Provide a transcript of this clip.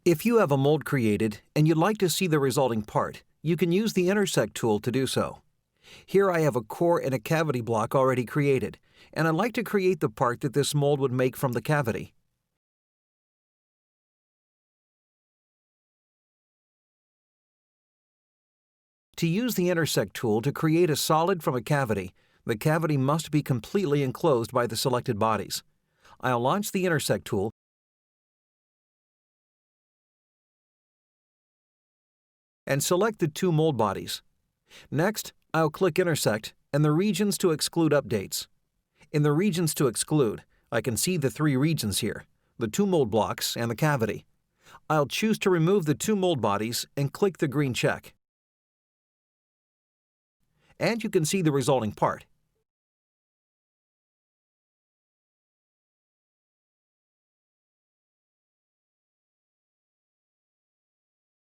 If you have a mold created and you'd like to see the resulting part, you can use the Intersect tool to do so. Here I have a core and a cavity block already created, and I'd like to create the part that this mold would make from the cavity. To use the Intersect tool to create a solid from a cavity, the cavity must be completely enclosed by the selected bodies. I'll launch the Intersect tool and select the two mold bodies. Next, I'll click Intersect and the Regions to exclude updates. In the Regions to exclude, I can see the three regions here, the two mold blocks and the cavity. I'll choose to remove the two mold bodies and click the green check. And you can see the resulting part.